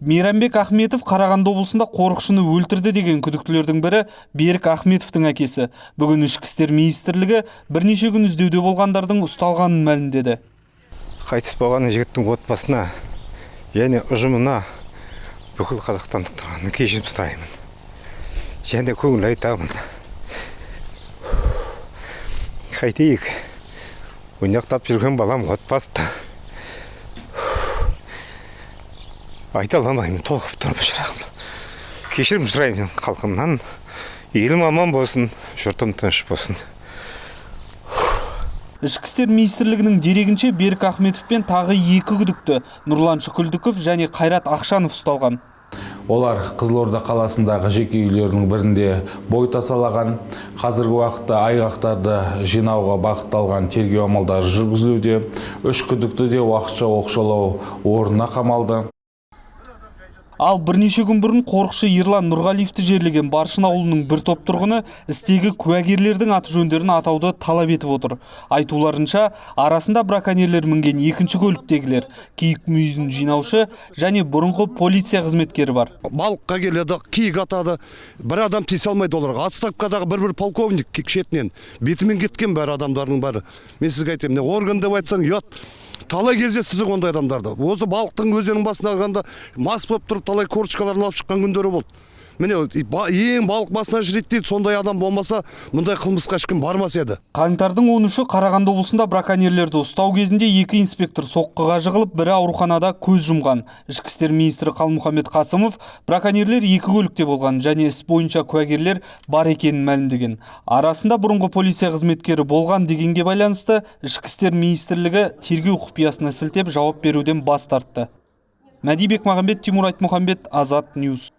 Мейрамбек Ахметов Қарағанды облысында қорықшыны өлтірді деген күдіктілердің бірі Берік Ахметовтың әкесі. Бүгін Ішкі істер министрлігі бірнеше күн іздеуде болғандардың ұсталғанын мәлімдеді. Қайтыс болған жігіттің отбасына және ұжымына бүкіл қазақстандықтарға кешірім сұраймын. Және көңіл айтамын. Қайтейік. Ойнақтап жүрген балам отбасты. Айта алмаймын, толқып тұрып шырағым. Кешірім сұраймын халқымнан. Елім аман болсын, жұртым тыныш болсын. Ішкі істер министрлігінің дерегінше Берік Ахметов пен тағы 2 күдікті Нұрлан Шүкілдіков және Қайрат Ақшанов ұсталған. Олар Қызылорда қаласындағы жеке үйлердің бірінде бой тасалаған. Қазіргі уақытта айғақтарды жинауға бағытталған тергеу амалдары жүргізілуде. 3 күдікті де уақытша оқшаулау орнына қамалды. Ал бірнеше күн бұрын қорықшы Ерлан Нұрғалиевті жерлеген Баршын ауылының бір топ тұрғыны істегі куәгерлердің аты жөндерін атауды талап етіп отыр. Айтуларынша, арасында браконьерлер мінген 2-ші көліктегілер, киік мүйізін жинаушы және бұрынғы полиция қызметкері бар. Балыққа келеді, киік атады, бір адам тиісе алмайды оларға. Отставкадағы бір полковник шетінен бетімен кеткен бәрі адамдардың бәрі. Мен сізге айтайын, орган деп айтсаң ұят. Талай кездестірдік ондай адамдарды. Осы балықтың өзенің басына алғанда мас болып тұрып талай корочкаларын алып шыққан күндері болды. Міне ең балық басына жүреді дейді, сондай адам болмаса, мұндай қылмысқа ешкім бармас еді. Қаңтардың 13-і Қарағанды облысында браконьерлерді ұстау кезінде 2 инспектор соққыға жығылып, бірі ауруханада көз жұмған. Ішкі істер министрі Қалмұхаммед Қасымов браконьерлер 2 көлікте болған және іс бойынша куәгерлер бар екенін мәлімдеген. Арасында бұрынғы полиция қызметкері болған дегенге байланысты Ішкі істер министрлігі тергеу құпиясына сілтеп жауап беруден бас тартты. Мәди Бекмағамбет, Тимур Айтмұхамбет, Азат Ньюс.